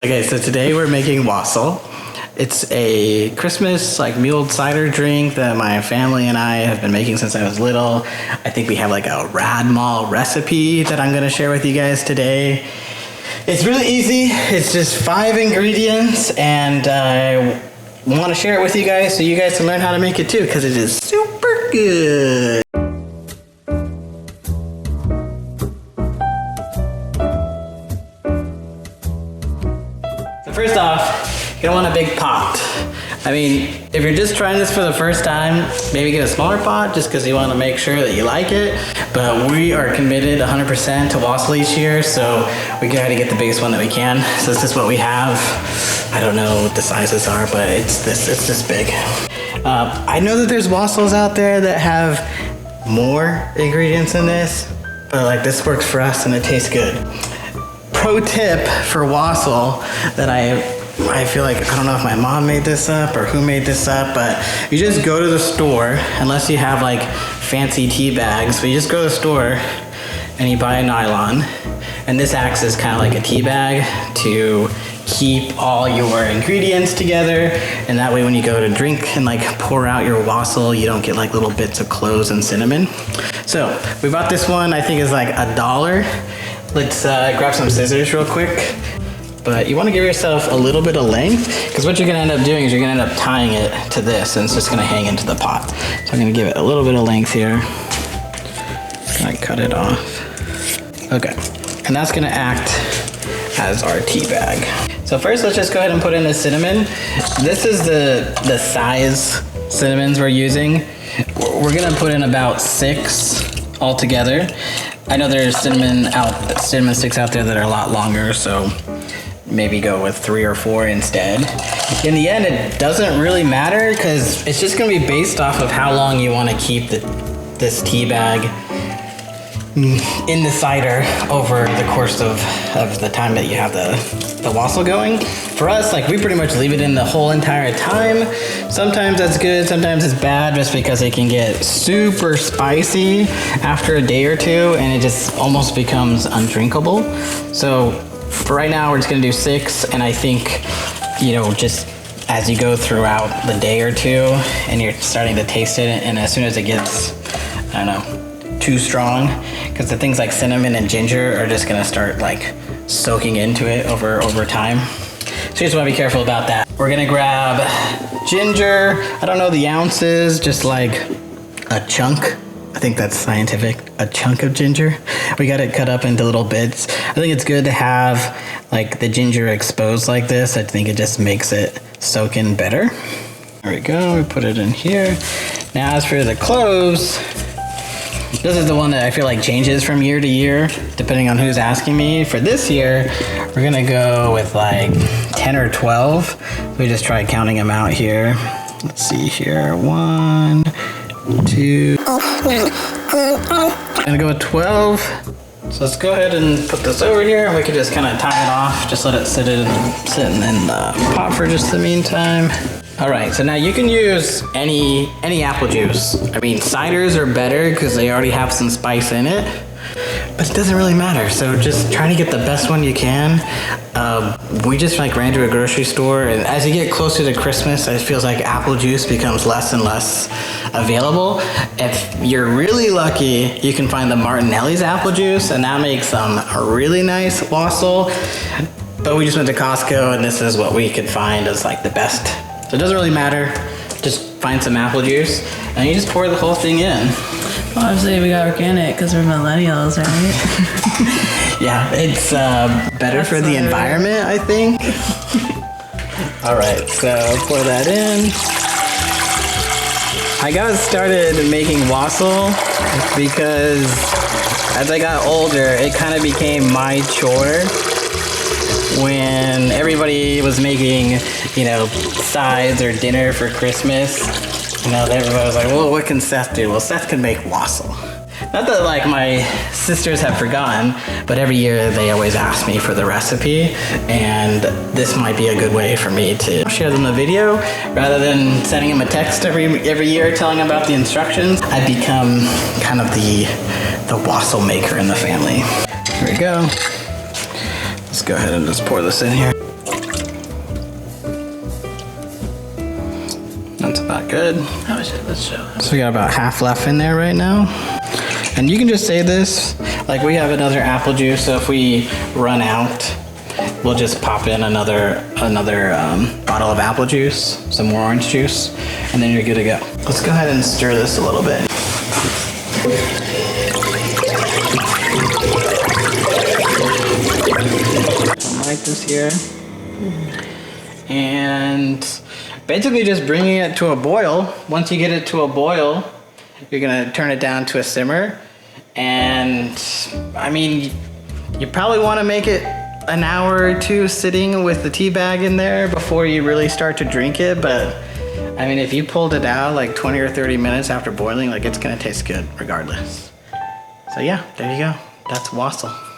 Okay, so today we're making Wassail. It's a Christmas mulled cider drink that my family and I have been making since I was little. I think we have a rad mall recipe that I'm gonna share with you guys today. It's really easy. It's just 5 ingredients, and I want to share it with you guys so you guys can learn how to make it too, because it is super good. First off, you're gonna want a big pot. I mean, if you're just trying this for the first time, maybe get a smaller pot just because you want to make sure that you like it. But we are committed 100% to Wassail each year, so we gotta get the biggest one that we can. So this is what we have. I don't know what the sizes are, but it's this big. I know that there's Wassails out there that have more ingredients in this, but this works for us and it tastes good. Pro tip for Wassail that I feel I don't know if my mom made this up or who made this up, but you just go to the store, unless you have fancy tea bags, but you just go to the store and you buy a nylon, and this acts as kind of like a tea bag to keep all your ingredients together, and that way when you go to drink and pour out your Wassail, you don't get little bits of cloves and cinnamon. So we bought this one, I think is $1. Let's grab some scissors real quick. But you want to give yourself a little bit of length, because what you're going to end up doing is you're going to end up tying it to this, and it's just going to hang into the pot. So I'm going to give it a little bit of length here. I cut it off. Okay, and that's going to act as our tea bag. So first, let's just go ahead and put in the cinnamon. This is the size cinnamons we're using. We're going to put in about 6 altogether. I know there's cinnamon sticks out there that are a lot longer, so maybe go with 3 or 4 instead. In the end, it doesn't really matter because it's just going to be based off of how long you want to keep this tea bag in the cider over the course of the time that you have the Wassail going. For us, we pretty much leave it in the whole entire time. Sometimes that's good, sometimes it's bad, just because it can get super spicy after a day or two and it just almost becomes undrinkable. So for right now, we're just gonna do 6, and I think, just as you go throughout the day or two and you're starting to taste it, and as soon as it gets, I don't know, too strong, because the things like cinnamon and ginger are just gonna start soaking into it over time. So you just wanna be careful about that. We're gonna grab ginger. I don't know the ounces, just a chunk. I think that's scientific, a chunk of ginger. We got it cut up into little bits. I think it's good to have the ginger exposed like this. I think it just makes it soak in better. There we go, we put it in here. Now as for the cloves, this is the one that I feel changes from year to year, depending on who's asking me. For this year, we're gonna go with 10 or 12. We just tried counting them out here. Let's see here, 1, 2. I'm gonna go with 12. So let's go ahead and put this over here. We can just kind of tie it off. Just let it sit in the pot for just the meantime. All right, so now you can use any apple juice. I mean, ciders are better because they already have some spice in it, but it doesn't really matter. So just try to get the best one you can. We just ran to a grocery store, and as you get closer to Christmas, it feels like apple juice becomes less and less available. If you're really lucky, you can find the Martinelli's apple juice, and that makes some really nice Wassail. But we just went to Costco, and this is what we could find as the best. So it doesn't really matter. Just find some apple juice, and you just pour the whole thing in. Well, obviously we got organic because we're millennials, right? Yeah, it's better for the environment, I think. All right, so pour that in. I got started making Wassail because as I got older, it kind of became my chore. When everybody was making, sides or dinner for Christmas, everybody was like, well, what can Seth do? Well, Seth can make Wassail. Not that my sisters have forgotten, but every year they always ask me for the recipe, and this might be a good way for me to share them a video rather than sending them a text every year telling them about the instructions. I become kind of the Wassail maker in the family. Here we go. Let's go ahead and just pour this in here. That's about good. How much is this show? So we got about half left in there right now. And you can just say this, like we have another apple juice, so if we run out, we'll just pop in another bottle of apple juice, some more orange juice, and then you're good to go. Let's go ahead and stir this a little bit. Like this here. And basically just bringing it to a boil. Once you get it to a boil, you're gonna turn it down to a simmer. And I mean, you probably wanna make it an hour or two sitting with the tea bag in there before you really start to drink it. But I mean, if you pulled it out like 20 or 30 minutes after boiling, like it's gonna taste good regardless. So yeah, there you go. That's Wassail.